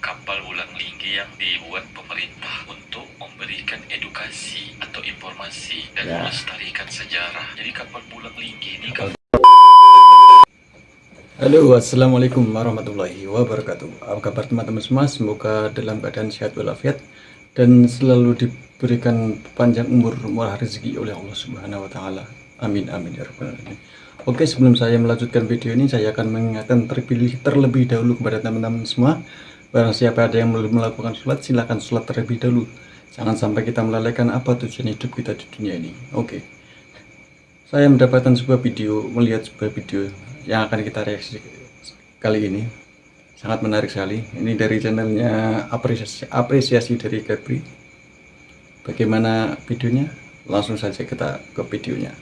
kapal Wulang Linggi yang dibuat pemerintah untuk memberikan edukasi atau informasi dan melestarikan sejarah. Jadi kapal Wulang Linggi ini Halo, assalamualaikum warahmatullahi wabarakatuh. Apa kabar teman-teman semua? Semoga dalam keadaan sehat walafiat dan selalu diberikan panjang umur, murah rezeki oleh Allah Subhanahu wa Ta'ala. Amin, amin ya rabbal alamin. Oke, sebelum saya melanjutkan video ini, saya akan mengingatkan terlebih dahulu kepada teman-teman semua. Barang siapa ada yang belum melakukan sholat, silakan sholat terlebih dahulu. Jangan sampai kita melalaikan apa tujuan hidup kita di dunia ini. Oke. Saya mendapatkan melihat sebuah video yang akan kita reaksi kali ini. Sangat menarik sekali. Ini dari channelnya apresiasi dari Gabri. Bagaimana videonya? Langsung saja kita ke videonya.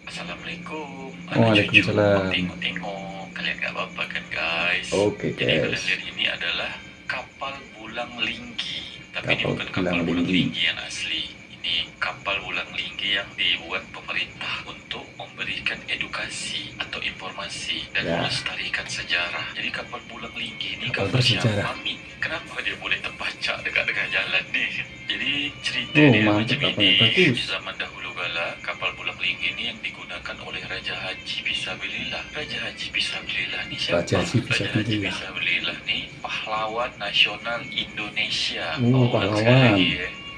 Assalamualaikum. Waalaikumsalam. Tengok-tengok, kalian gak apa-apa kan guys? Oke, Jadi guys. kalian lihat ini adalah kapal Wulang Linggi. Tapi ini Kapal bukan kapal Wulang Wulang Linggi. Linggi yang asli. Ini kapal Wulang Linggi yang dibuat pemerintah untuk memberikan edukasi atau informasi dan melestarikan sejarah. Jadi kapal Wulang Linggi ini Kapal kapal bersejarah. siapa, Min? Kenapa dia boleh terpacak dekat jalan nih? Jadi cerita Oh, dia mantap, macam kapalnya ini. bagus. Di zaman dahulu kala, kapal Wulang Linggi ini yang digunakan oleh Raja Haji Fisabilillah. Raja Haji Fisabilillah ni siapa? Raja Haji Fisabilillah. Fisabilillah ni pahlawan nasional Indonesia. Pahlawan. Sekali lagi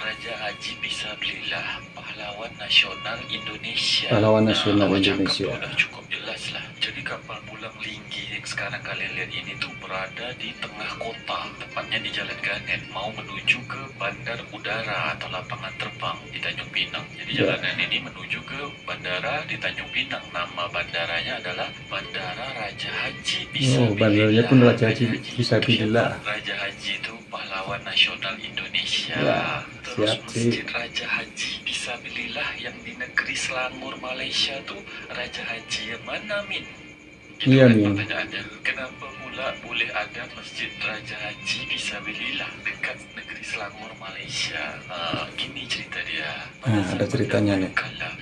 Raja Haji Fisabilillah, pahlawan nasional Indonesia. Pahlawan nasional awak Indonesia. cakap tu dah cukup jelas lah. Jadi kapal Wulang Linggi yang sekarang kalian lihat ini tuh berada di tengah kota, tepatnya di Jalan Ganet, mau menuju ke bandar udara atau lapangan terbang di Tanjung Pinang. Jadi jalanan ini menuju ke bandara di Tanjung Pinang. Nama bandaranya adalah Bandara Raja Haji Fisabilillah. Oh, bandaranya pun Raja Haji Fisabilillah. Raja Haji itu pahlawan nasional Indonesia. Ya, Terus siap, Masjid Raja Haji Fisabilillah yang di negeri Selangor Malaysia tuh Raja Haji yang mana, Min? Itu Iya, kan Min. pertanyaannya. Kenapa pula boleh ada Masjid Raja Haji Fisabilillah dekat negeri Selangor Malaysia? Gini cerita dia. Ada ceritanya nih.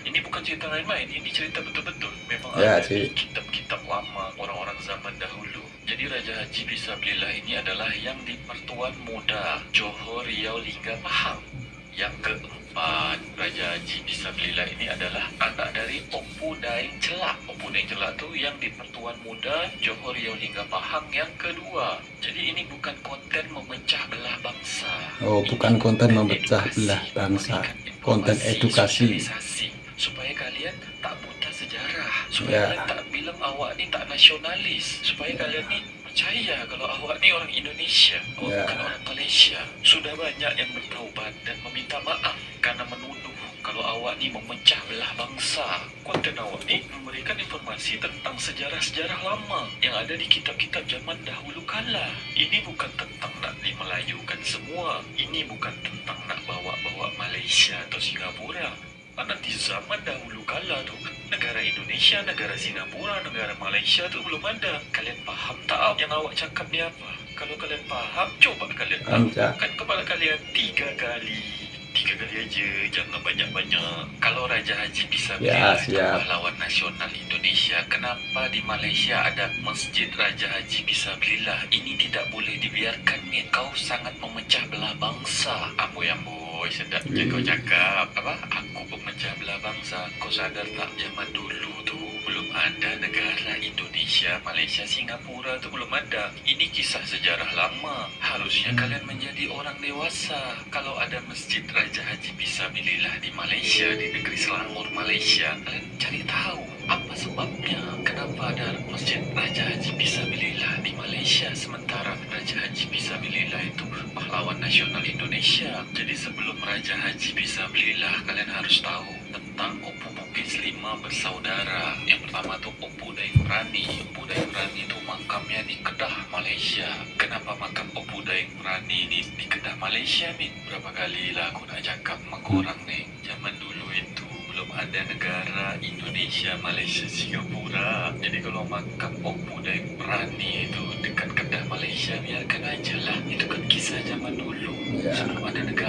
Ini bukan cerita main-main, ini cerita betul-betul. Memang Ya, ada di kitab-kitab lama orang-orang zaman dahulu. Jadi Raja Haji Fisabilillah ini adalah yang di Pertuan Muda Johor Riau Lingga Pahang. Yang keempat, Raja Haji Fisabilillah ini adalah anak dari Opu Daeng Celak. Opu Daeng Celak tu yang di Pertuan Muda Johor Riau Lingga Pahang yang kedua. Jadi ini bukan konten memecah belah bangsa. Oh, bukan Ini konten memecah edukasi, belah bangsa. memberikan Konten informasi, edukasi. sosialisasi, supaya kalian tak buta sejarah, supaya Ya. kalian tak bilang awak ni tak nasionalis, supaya kalian ni percaya kalau awak ni orang Indonesia, awak Ya. bukan orang Malaysia. Sudah banyak yang bertaubat dan meminta maaf karena menuduh kalau awak ni memecah belah bangsa. Konten awak ni memberikan informasi tentang sejarah-sejarah lama yang ada di kitab-kitab zaman dahulu kala. Ini bukan tentang nak dimelayukan semua. Ini bukan tentang nak bawa-bawa Malaysia atau Singapura. Nanti zaman dahulu kala tu, negara Indonesia, negara Singapura, negara Malaysia tu belum ada. Kalian faham tak yang awak cakap ni apa? Kalau kalian faham, coba kalian angkat kepala kalian 3 kali. 3 kali aja, jangan banyak-banyak. Kalau Raja Haji Fisabilillah itu pahlawan nasional Indonesia, kenapa di Malaysia ada Masjid Raja Haji Fisabilillah? Ini tidak boleh dibiarkan, Min. Kau sangat memecah belah bangsa. Amboi, sedap je kau cakap. Apa? Aku pemecah belah bangsa. Kau sadar tak, zaman dulu tu belum ada negara Indonesia, Malaysia, Singapura tu belum ada. Ini kisah sejarah lama. Harusnya kalian menjadi orang dewasa. Kalau ada Masjid Raja Haji Fisabilillah di Malaysia, di negeri Selangor Malaysia, kalian cari tahu apa sebabnya. Kenapa ada Masjid Raja Haji Fisabilillah di Malaysia sementara Raja Haji Fisabilillah itu pahlawan nasional Indonesia. Jadi sebelum Raja Haji Fisabilillah, kalian harus tahu tentang Opu Bugis 5 bersaudara. Yang pertama tu Opu Daeng Rani. Opu Daeng Rani itu makamnya di Kedah, Malaysia. Kenapa makam Opu Daeng Rani ini di Kedah, Malaysia, Min? Berapa kali lah aku nak cakap sama korang ni, zaman dulu itu belum ada negara Indonesia, Malaysia, Singapura. Jadi kalau makam Opu Daeng Rani itu dekat Kedah, Malaysia, biarkan aja lah. Itu kan kisah zaman dulu. Sebelum ada negara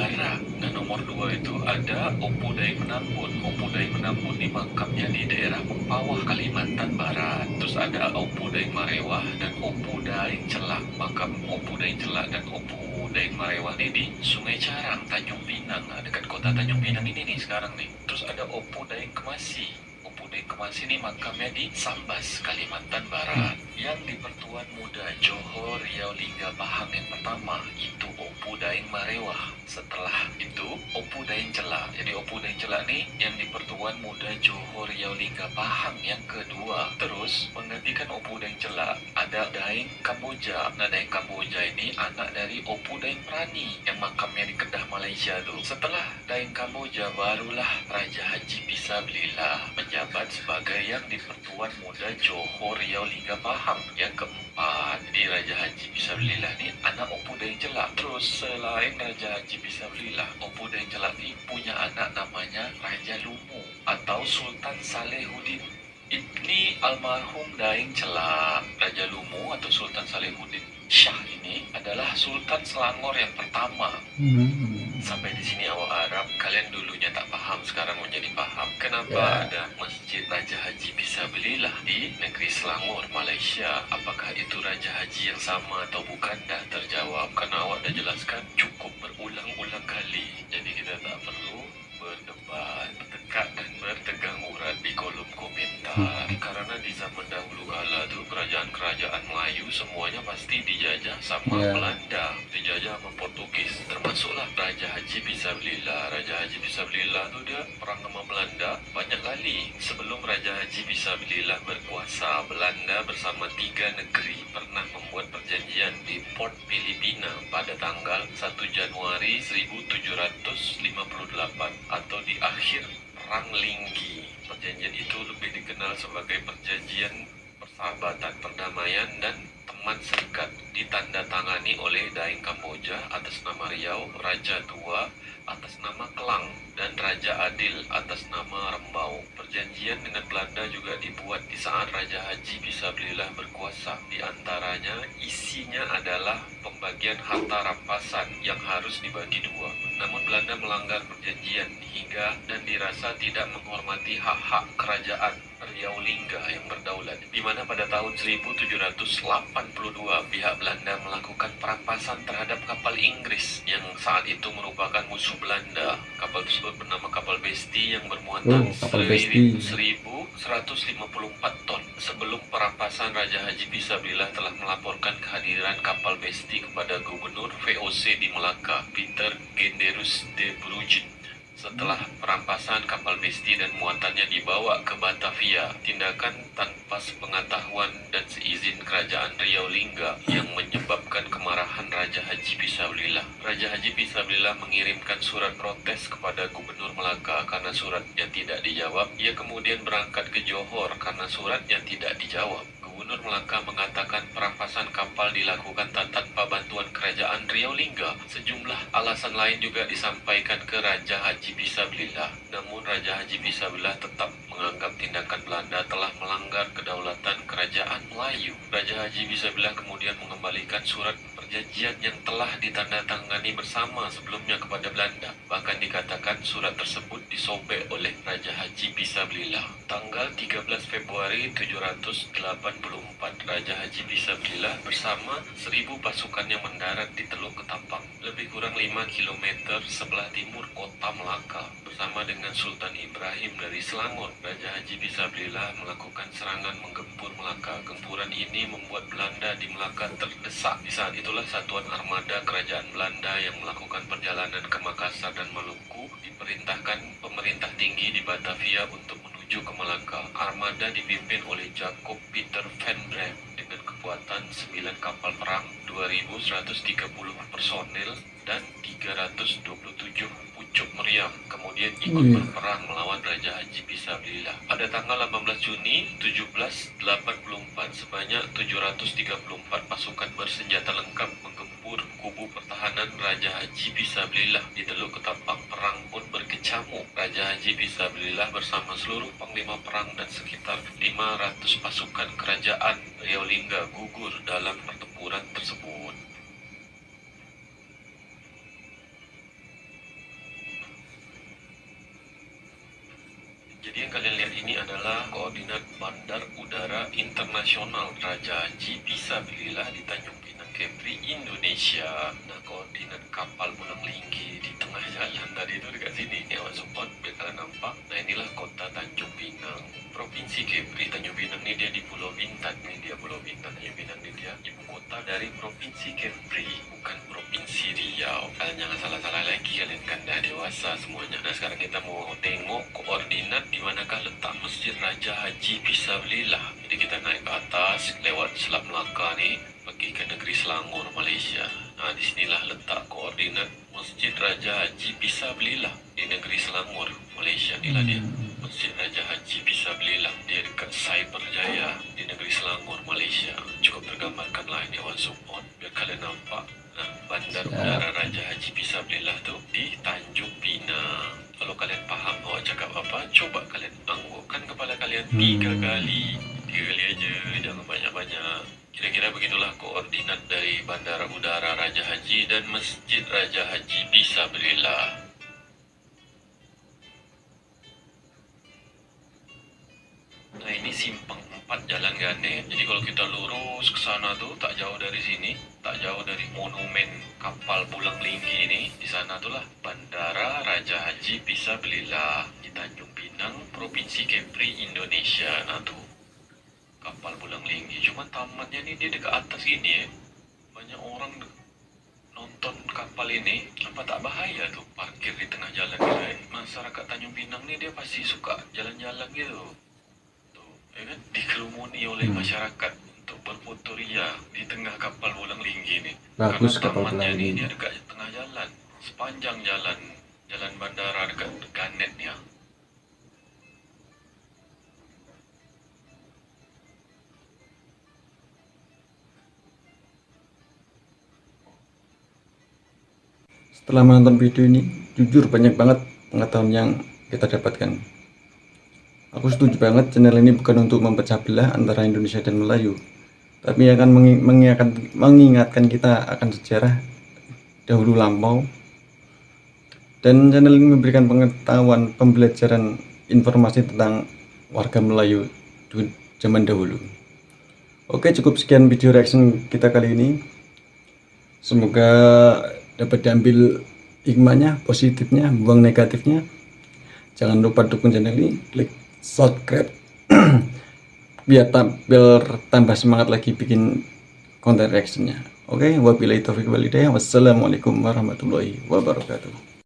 nomor 2 itu ada Opu Daeng Menambun. Opu Daeng Menambun ini makamnya di daerah Mempawah, Kalimantan Barat. Terus ada Opu Daeng Marewah dan Opu Daeng Celak. Makam Opu Daeng Celak dan Opu Daeng Marewah ini di Sungai Carang, Tanjung Pinang. Nah, dekat kota Tanjung Pinang ini nih sekarang nih. Terus ada Opu Daeng Kemasi. Opu Daeng Kemasi ini makamnya di Sambas, Kalimantan Barat. Yang di Pertuan Muda Johor Riau Lingga Pahang yang pertama itu Opu Daeng Marewah. Setelah itu Opu Daeng Celak. Jadi Opu Daeng Celak nih yang di Pertuan Muda Johor Riau Lingga Pahang yang kedua. Terus menggantikan Opu Daeng Celak ada Daeng Kamboja. Nah, Daeng Kamboja ini anak dari Opu Daeng Prani yang makamnya di Kedah, Malaysia tuh. Setelah Daeng Kamboja barulah Raja Haji Fisabilillah menjabat sebagai yang di Pertuan Muda Johor Riau Lingga Pahang yang keempat. Jadi Raja Haji Fisabilillah ini anak Opu Daeng Celak. Terus selain Raja Haji Fisabilillah, Opu Daeng Celak ini punya anak namanya Raja Lumu atau Sultan Salehuddin Ibni almarhum Daeng Celak. Raja Lumu atau Sultan Salehuddin Shah ini adalah Sultan Selangor yang pertama. Sampai di sini awak Arab, kalian dulunya tak paham, sekarang menjadi paham. Kenapa ada Masjid Raja Haji Fisabilillah di negeri Selangor, Malaysia? Apakah itu Raja Haji yang sama atau bukan? Dah terjawab, karena awak dah jelaskan cukup berulang-ulang kali. Jadi kita tak perlu berdebat, bertekak dan bertegang urat di kolom komentar. Karena di zaman dahulu kala tuh kerajaan-kerajaan Melayu semuanya pasti dijajah sama Belanda, dijajah sama Portugis, termasuklah Raja Haji Fisabilillah. Raja Haji Fisabilillah tuh dia perang sama Belanda banyak kali. Sebelum Raja Haji Fisabilillah berkuasa, Belanda bersama 3 negeri pernah membuat perjanjian di Port Filipina pada tanggal 1 Januari 1758 atau di akhir Perang Linggi. Perjanjian itu lebih dikenal sebagai Perjanjian Persahabatan, Perdamaian, dan Teman Serikat, ditandatangani oleh Daeng Kamboja atas nama Riau, Raja Tua atas nama Kelang, dan Raja Adil atas nama Rembau. Perjanjian dengan Belanda juga dibuat di saat Raja Haji Fisabilillah berkuasa. Di antaranya isinya adalah pembagian harta rampasan yang harus dibagi dua. Namun Belanda melanggar perjanjian hingga dan dirasa tidak menghormati hak-hak kerajaan Riau Lingga yang berdaulat, di mana pada tahun 1782 pihak Belanda melakukan perampasan terhadap kapal Inggris yang saat itu merupakan musuh Belanda. Kapal tersebut bernama kapal Besti yang bermuatan 1154 ton. Sebelum perampasan, Raja Haji Fisabilillah telah melaporkan kehadiran kapal Besti kepada Gubernur VOC di Melaka, Peter Genderus de Bruijn. Setelah perampasan, kapal Besti dan muatannya dibawa ke Batavia. Tindakan tanpa sepengetahuan dan seizin kerajaan Riau Lingga yang menyebabkan kemarahan Raja Haji Fisabilillah. Raja Haji Fisabilillah mengirimkan surat protes kepada Gubernur Melaka karena suratnya tidak dijawab. Ia kemudian berangkat ke Johor karena suratnya tidak dijawab. Gubernur Melaka mengatakan perampasan kapal dilakukan tanpa bantuan kerajaan Riau Lingga. Sejumlah alasan lain juga disampaikan ke Raja Haji Fisabilillah. Namun Raja Haji Fisabilillah tetap menganggap tindakan Belanda telah melanggar kedaulatan kerajaan Melayu. Raja Haji Fisabilillah kemudian mengembalikan surat perjanjian yang telah ditandatangani bersama sebelumnya kepada Belanda. Bahkan dikatakan surat tersebut disobek oleh Raja Haji Fisabilillah. Tanggal 13 Februari 784, Raja Haji Fisabilillah bersama 1000 pasukannya mendarat di Teluk Ketapang, lebih kurang 5 km sebelah timur kota Melaka. Bersama dengan Sultan Ibrahim dari Selangor, Raja Haji Fisabilillah melakukan serangan menggempur Melaka. Gempuran ini membuat Belanda di Melaka terdesak. Di saat itulah satuan armada kerajaan Belanda yang melakukan perjalanan ke Makassar dan Maluku diperintahkan pemerintah tinggi di Batavia untuk menuju ke Melaka. Armada dipimpin oleh Jacob Peter van Bremt dengan kekuatan 9 kapal perang, 2.130 personil, dan 327 pucuk meriam. Kemudian ikut berperang melawan Raja Haji Fisabilillah. Pada tanggal 18 Juni 1784, sebanyak 734 pasukan bersenjata lengkap menggempur kubu pertahanan Raja Haji Fisabilillah di Teluk Ketapang. Perang pun berkecamuk. Raja Haji Fisabilillah bersama seluruh panglima perang dan sekitar 500 pasukan kerajaan Riau Lingga gugur dalam pertempuran tersebut. Jadi yang kalian lihat ini adalah koordinat Bandar Udara Internasional Raja Haji Fisabilillah di Tanjung Pinang, Kepri, Indonesia. Nah, koordinat kapal Pulang Linggi di tengah jalan tadi itu dekat sini. Ya, support biar kalian nampak. Nah, inilah kota Tanjung Pinang, Provinsi Kepri. Tanjung Pinang ini dia di Pulau Bintan. Ini dia Pulau Bintan. Tanjung Pinang ini dia ibu kota dari Provinsi Kepri, bukan Provinsi Riau. Kalian jangan salah-salah lagi, kalian kan dah dewasa semuanya. Nah, sekarang kita mau tengok koordinat di manakah letak Masjid Raja Haji Fisabilillah. Jadi kita naik ke atas lewat Selat Melaka nih, pergi ke negeri Selangor, Malaysia. Nah, disinilah letak koordinat Masjid Raja Haji Fisabilillah di negeri Selangor, Malaysia. Inilah dia Masjid Raja Haji Fisabilillah, dia dekat Cyberjaya di negeri Selangor, Malaysia. Cukup tergambarkan lah ini on support biar kalian nampak. Nah, Bandar Udara Raja Haji Fisabilillah tu di Tanjung Pinang. Kalau kalian faham awak cakap apa, coba kalian anggukkan kepala kalian 3 kali. 3 kali aja, jangan banyak-banyak. Kira-kira begitulah koordinat dari Bandara Udara Raja Haji dan Masjid Raja Haji Fisabilillah. Nah, ini simpang 4 Jalan Ganet. Jadi kalau kita lurus ke sana tuh tak jauh dari sini, tak jauh dari monumen kapal Pulang Linggi ini. Di sana tuh lah Bandara Raja Haji Fisabilillah di Tanjung Pinang, Provinsi Kepri, Indonesia. Nah tuh kapal Pulang Linggi. Cuma tamannya nih dia dekat atas gini ya. Banyak orang nonton kapal ini. Apa tak bahaya tuh parkir di tengah jalan gitu ya. Masyarakat Tanjung Pinang nih dia pasti suka jalan-jalan gitu. Ya kan, dikerumuni oleh masyarakat untuk berfoto ria di tengah kapal Pulang Linggi ini. Bagus karena kapal tamannya Pulang ini Linggi. dia dekat tengah jalan, sepanjang jalan bandara dekat Ganet ya. Setelah menonton video ini, jujur banyak banget pengetahuan yang kita dapatkan. Aku setuju banget channel ini bukan untuk memecah belah antara Indonesia dan Melayu, tapi akan mengingatkan kita akan sejarah dahulu lampau. Dan channel ini memberikan pengetahuan, pembelajaran, informasi tentang warga Melayu di zaman dahulu. Oke, cukup sekian video reaction kita kali ini. Semoga dapat diambil hikmahnya, positifnya, buang negatifnya. Jangan lupa dukung channel ini, klik subscribe biar tambah semangat lagi bikin konten reactionnya. Oke, wabillahi taufiq wal hidayah. Wassalamualaikum warahmatullahi wabarakatuh.